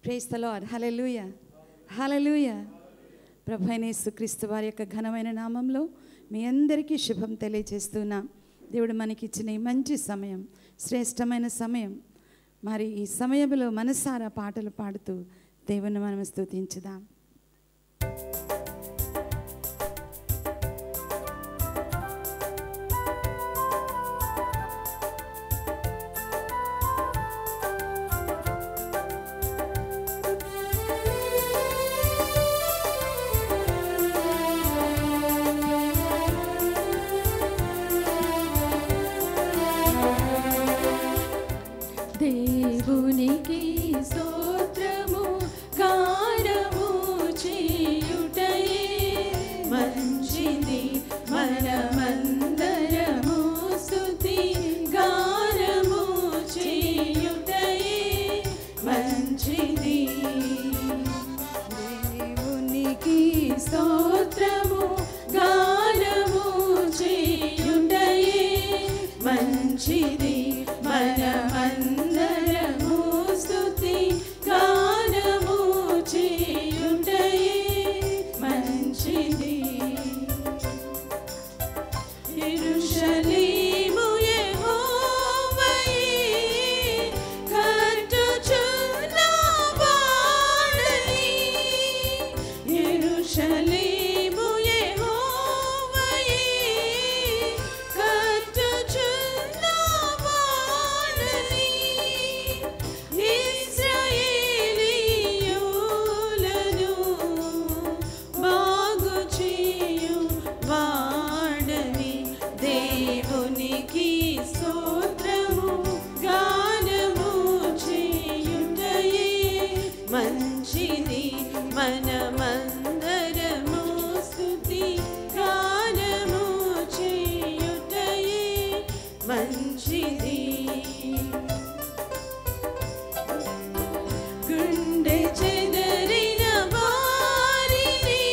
Praise the Lord. Hallelujah, hallelujah. ప్రభువైన యేసుక్రీస్తు వారి యొక్క ఘనమైన నామంలో మీ అందరికీ శుభం తెలియజేస్తున్నాం. దేవుడు మనకిచ్చిన ఈ మంచి సమయం, శ్రేష్టమైన సమయం. మరి ఈ సమయంలో మనసారా పాటలు పాడుతూ దేవుని మనం స్తుతించుదాం. దేవునికి స్తోత్రము గానము చేయుటయే మంచిది, మనమందరము స్తుతి గానము చేయుటయే మంచిది. దేవునికి స్తోత్రము గానము చేయుటయే మంచిది, మనమందరము స్తుతి గానము చేయుటయే మంచిది. యెరూషలేము యెహోవాయే కట్టుచున్న వాడని, యెరూషలేము యెహోవాయే కట్టుచున్న వాడని, ఇశ్రాయేలీయులను బాగు చేయు వాడని. దేవునికి స్తోత్రము గానము చేయుటయే మంచిది, మనమందరము స్తుతి గానము చేయుటయే మంచిది. గుండె చెదరిన వారిని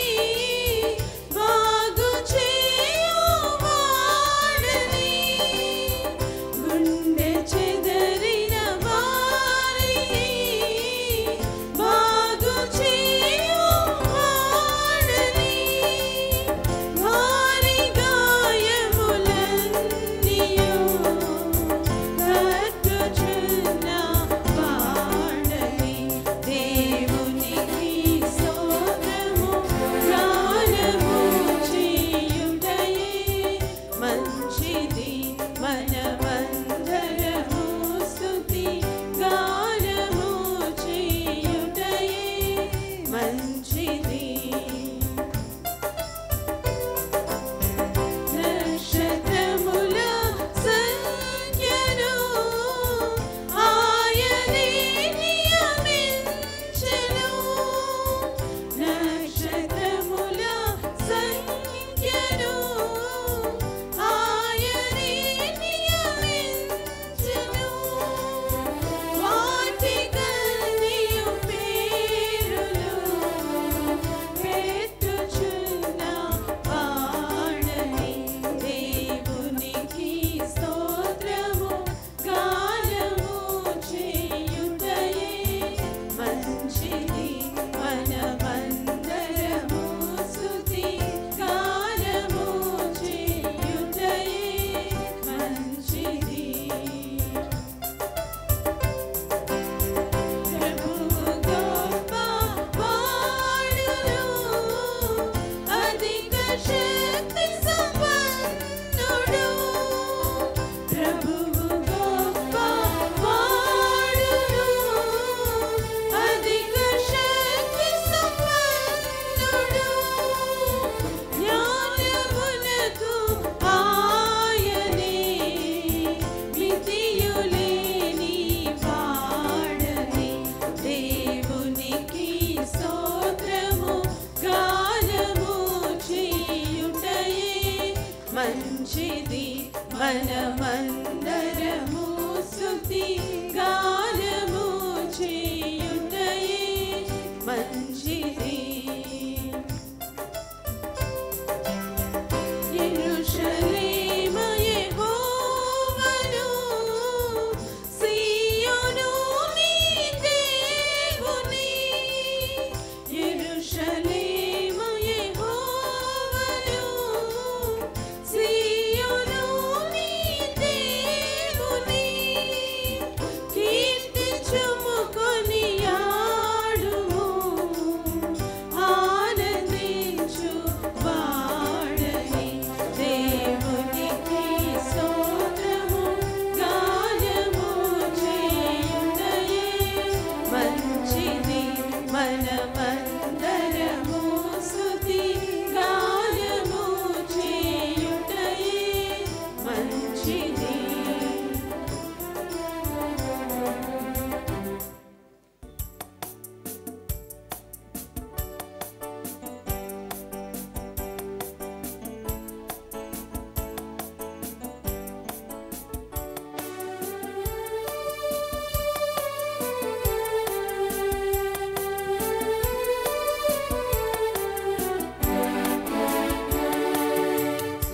బాగు చేయువాడని, గుండె చెదరిన వారిని బాగు చేయువాడని, మనమందరము స్తుతి గానము చేయుటయే మంచిది.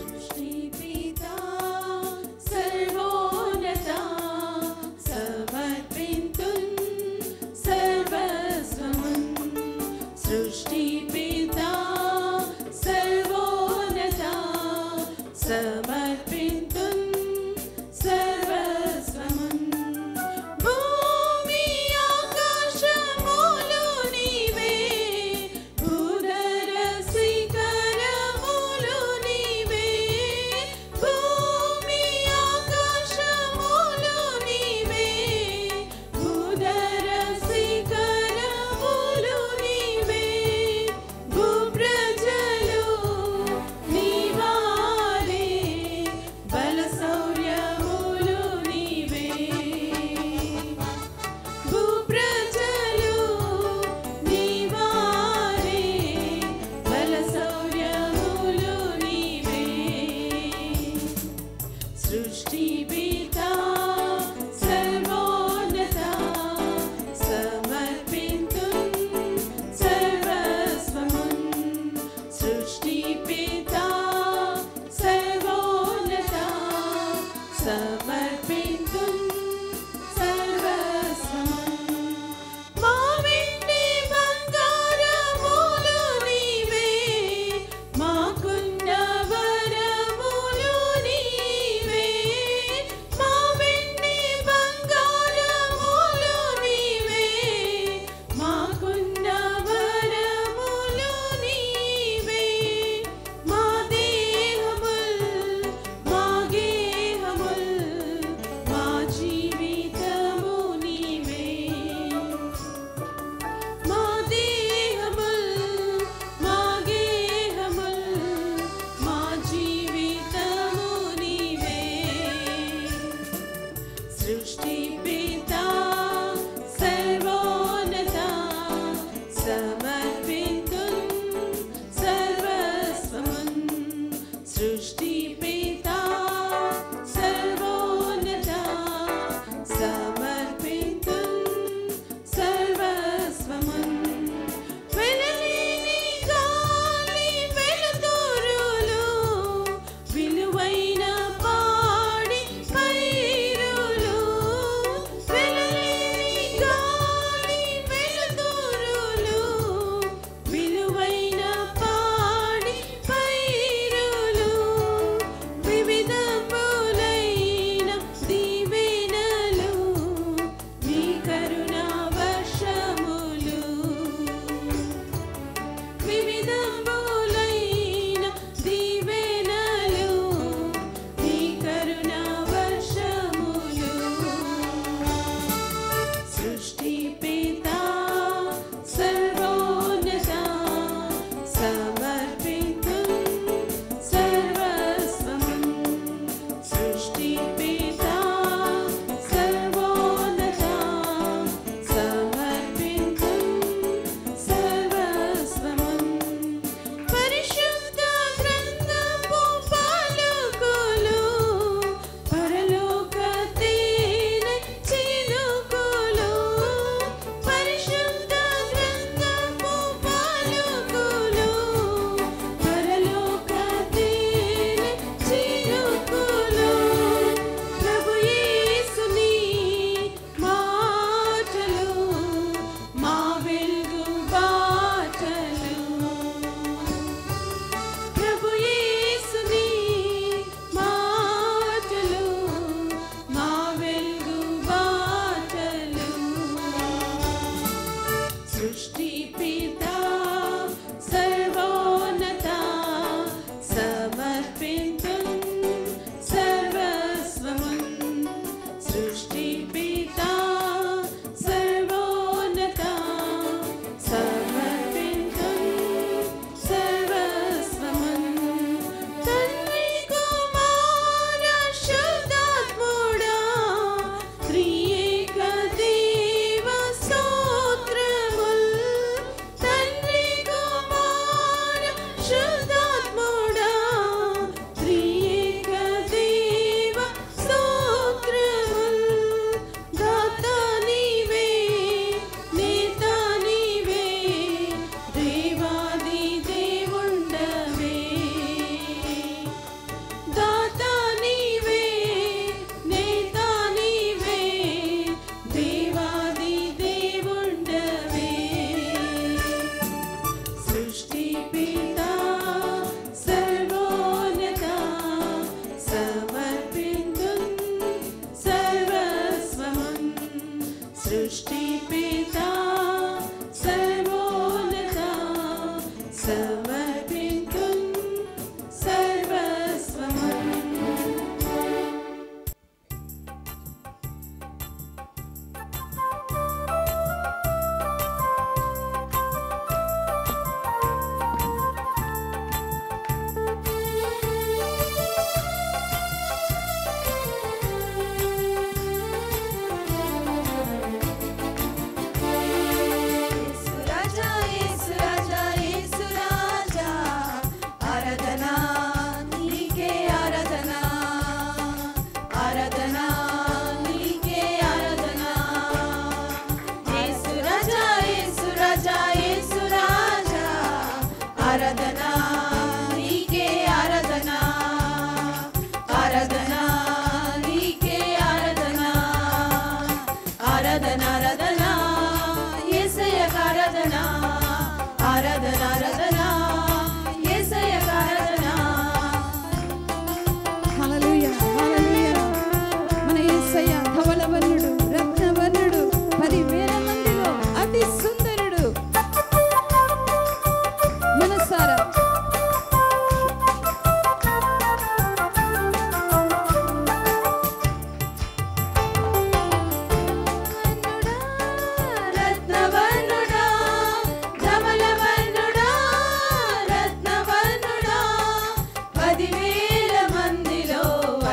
సృష్టిపితా సర్వోన్నత సమర్పింతున్ సర్వస్వమున్. సృష్టిపితా సర్వోన్నత సమర్పింతున్ సర్వస్వమున్. భూమి ఆకాశములు నీవే, భూధర శిఖరములు నీవే. భూమి ఆకాశములు నీవే, భూధర శిఖరములు నీవే. భూప్రజలు నీవారే, బల శౌర్యములు నీవే. భూప్రజలు నీవారే, బల శౌర్యములు నీవే. సృష్టిపితా సర్వోన్నత సమర్పింతున్ సర్వస్వమున్. సృష్టిపితా సర్వోన్నత సమర్పింతున్ సర్వస్వమున్. మా వెండి బంగారములు నీవే, మాకున్న వరములు నీవే. మా వెండి బంగారములు నీవే, మాకున్న వరములు నీవే. మా దేహముల్ మా గేహముల్ మా జీవితము నీవే. మా దేహముల్ మా గేహముల్ మా జీవితము నీవే. సృష్టిపితా సర్వోన్నత సమర్పింతున్ సర్వస్వమున్. సృష్టిపితా సర్వోన్నత సమర్పింతున్ సర్వస్వమున్. వెలలేని గాలి వెలుతురులు, విలువైన పాడి పైరులు. వెలలేని గాలి వెలుతురులు, విలువైన పాడి పైరులు. వివిధములైన దీవెనలు, నీ కరుణా వర్షములు. వివిధములైన దీవెనలు, నీ కరుణా వర్షములు. సృష్టిపితా సర్వోన్నత సమర్పింతున్ సర్వస్వమున్. సృష్టిపితా సర్వోన్నత సమర్పింతున్ సర్వస్వమున్. పరిశుద్ధ గ్రంథపు పలుకులు, పరలోక తేనె చినుకులు. పరిశుద్ధ గ్రంథపు పలుకులు, పరలోక తేనె చినుకులు. ప్రభు యేసుని మాటలు, మా వెలుగు బాటలు. ప్రభు యేసుని మాటలు, మా వెలుగు బాటలు. సృష్టిపితా సర్వోన్నత సమర్పింతున్ సర్వస్వమున్. సృష్టిపితా సర్వోన్నత రాజా యేసు రాజా ఆరాధన నీకే ఆరాధన ఆరాధన నీకే ఆరాధన ఆరాధన ఆరాధన యేసయ్యకు ఆరాధన ఆరాధన ఆరాధన యేసయ్యకు ఆరాధన. హల్లెలూయా హల్లెలూయా. మన యేసయ్య ధవళవర్ణుడు రత్నవర్ణుడు 10,000 మందిలో అతి సుందరుడు. మనసారా రత్నవర్ణుడా ధవళవర్ణుడా రత్నవర్ణుడా 10,000 మందిలో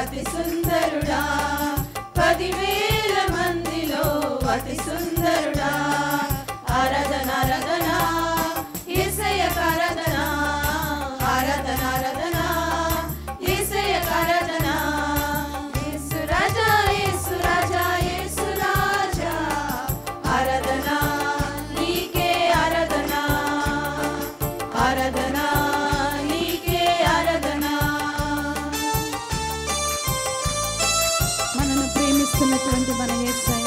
అతి సుందరుడా 10,000 మందిలో అతి సుందరుడా ఆరాధన ఆరాధన యేసయ్యకు ఆరాధన ఆరాధన ఆరాధన యేసయ్యకు ఆరాధన. యేసు రాజా యేసు రాజా యేసు రాజా ఆరాధన నీకే ఆరాధన ఆరాధన నీకే ఆరాధన. మనను ప్రేమిస్తున్నటువంటి మన యేసయ్య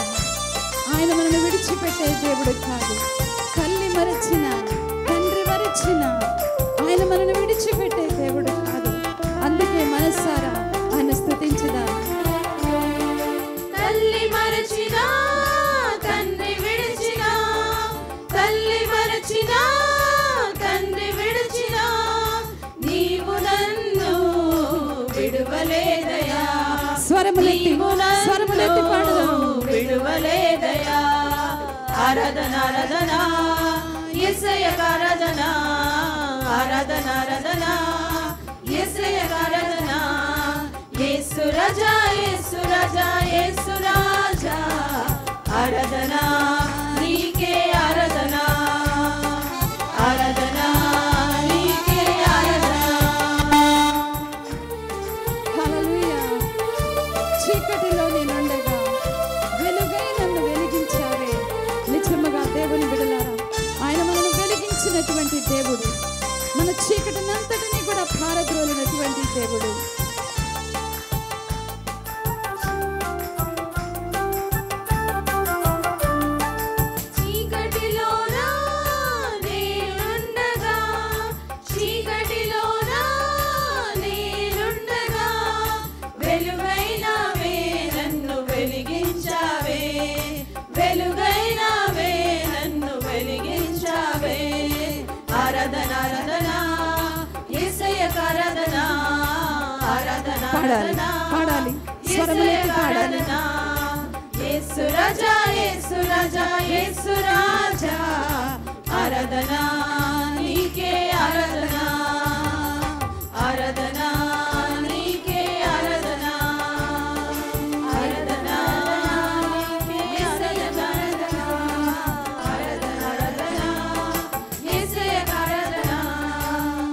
ఆయన మనల్ని విడిచిపెట్టే దేవుడు కాదు. తల్లి మరచిన తండ్రి మరచిన ఆయన మనల్ని విడిచిపెట్టే దేవుడు కాదు. అందుకే మనసారా ఆయన స్తుతించుదాం. తల్లి మరచినా తండ్రి విడిచినా తల్లి మరచినా తండ్రి విడిచినా నీవు నన్ను విడువలేదయా స్వరములెత్తి స్వరములెత్తి పాడుదాం. విడువలేదయా ఆరాధన ఆరాధన యేసయ్యకు ఆరాధన ఆరాధన ఆరాధన యేసయ్యకు ఆరాధన. యేసు రాజా యేసు రాజా యేసు రాజా ఆరాధన నీకే ఆరాధన ఆరాధన నీకే ఆరాధన. హల్లెలూయా. చీకటిలో నేనుండగా వెలుగై నన్ను వెలిగించావే. నిజముగా దేవుని బిడ్డలారా ఆయన మనల్ని వెలిగించినటువంటి దేవుడు. మన చీకటినంతటినీ కూడా పారద్రోలినటువంటి దేవుడు. చీకటిలోనా నేనుండగా చీకటిలోనా నేనుండగా వెలుగైనవే నన్ను వెలిగించావే వెలుగైనవే నన్ను వెలిగించావే ఆరాధన ఆరాధన యేసయ్యకు ఆరాధన ఆరాధన పాడాలి పాడాలి స్వరములెత్తి పాడాలి. యేసు రాజా యేసు రాజా యేసు రాజా ఆరాధన నీకే ఆరాధన ఆరాధన నీకే ఆరాధన ఆరాధన నీకే ఆరాధన ఆరాధన ఆరాధన యేసయ్యకు ఆరాధన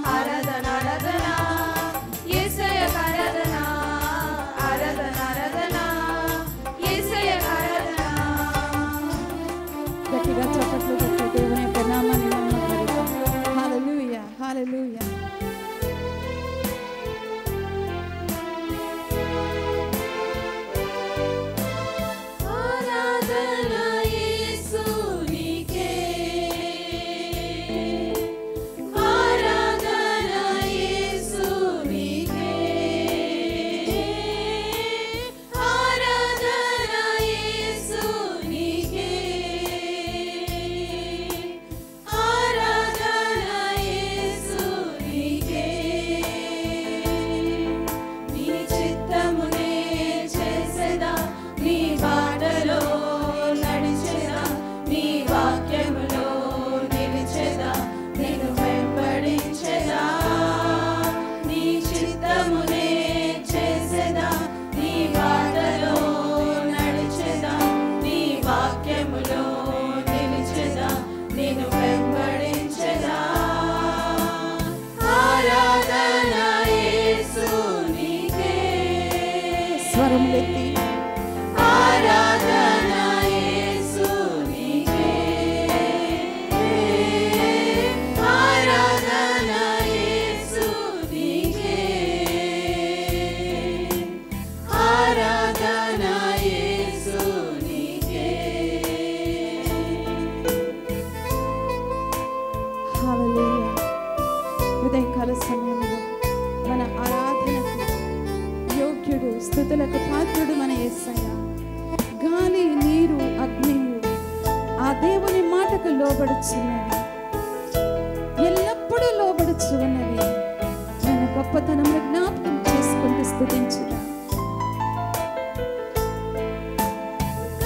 ఆరాధన ఆరాధన యేసయ్యకు ఆరాధన ఆరాధన ఆరాధన యేసయ్యకు ఆరాధన. గట్టిగా చప్పట్లు కొట్టి దేవుని యొక్క నామాన్ని మహిమపరుద్దాం. హల్లెలూయా హల్లెలూయా. ఆరాధన యేసు నీకే ఆరాధన యేసు నీకే ఆరాధన యేసు నీకే ఆరాధన యేసు నీకే నీ చిత్తమునే చేసేదా నీ బాటలో నడిచేదా నీ వాక్యములో నిలిచేదా నేను వెంబడించేదా నీ చిత్తమునే చేసేదా నీ బాటలో నడిచేదా నీ వాక్యములో నిలిచేదా నేను వెంబడించేదా ఆరాధన యేసు నీకే స్వరములెత్తి ఆరాధన యేసు నీకే ఉదయకాల సమయంలో మన ఆరాధనకు యోగ్యుడు, స్తుతులకు పాత్రుడు మన యేసయ్య. గాలి, నీరు, అగ్నియు ఆ దేవుని మాటకు లోబడుచున్నవి, ఎల్లప్పుడూ లోబడుచు ఉన్నవి. ఆయన గొప్పతనంలో జ్ఞాపకం చేసుకుంటూ స్తుతించుదా.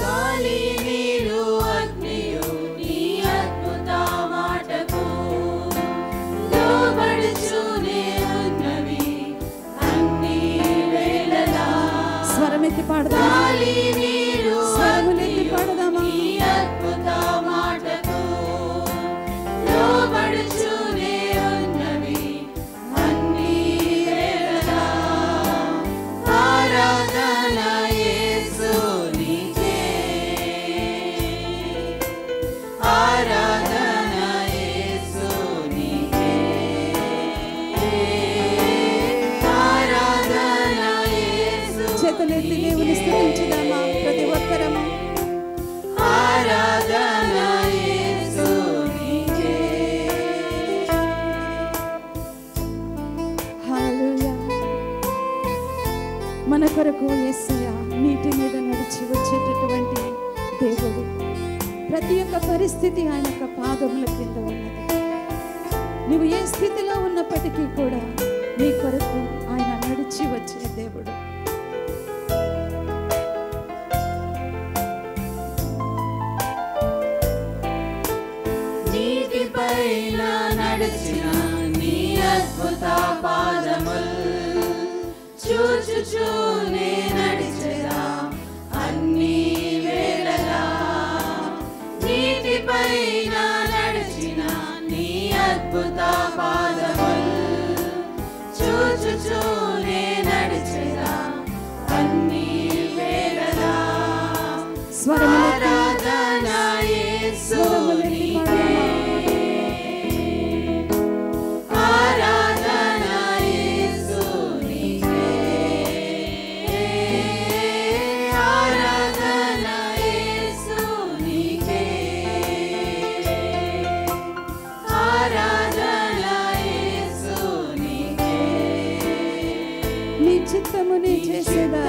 గాలి, నీరు, అగ్నియు నీ అద్భుత మాటకు లోబడుచునే ఉన్నవి అన్ని వేళలా. స్వరమెత్తి పాడదామా? గాలి, నీరు, స్వరములెత్తి పాడదామా? నీ అద్భుత మాటకు లోబడుచునే ఉన్నవి అన్ని వేళలా. ఆరాధన యేసునికే, ఆరాధన యేసునికే, ఆరాధన యేసునికే. చేతులెత్తి దేవుని స్తుతించుదామా ప్రతి ఒక్కరము? ఆరాధన యేసునికే. హల్లెలూయా. మన కొరకు యేసయ్య నీటి మీద నడిచి వచ్చేటటువంటి దేవుడు. ప్రతి ఒక్క పరిస్థితి ఆయన యొక్క పాదముల కింద ఉన్నది. నువ్వు ఏ స్థితిలో ఉన్నప్పటికీ కూడా నీ కొరకు ఆయన నడిచి వచ్చే దేవుడు. నీటిపైన నడిచిన నీ అద్భుత పాదముల్ చూచుచూనే నడిచెదా అన్ని వేళలా. నీటిపైన నడిచిన నీ అద్భుత పాదముల్ చూచుచూనే నడిచెదా అన్ని వేళలా. ఆరాధన యేసునికే, ఆరాధన యేసునికే, ఆరాధన యేసునికే, ఆరాధన యేసునికే. నీ చిత్తముని చేసేదా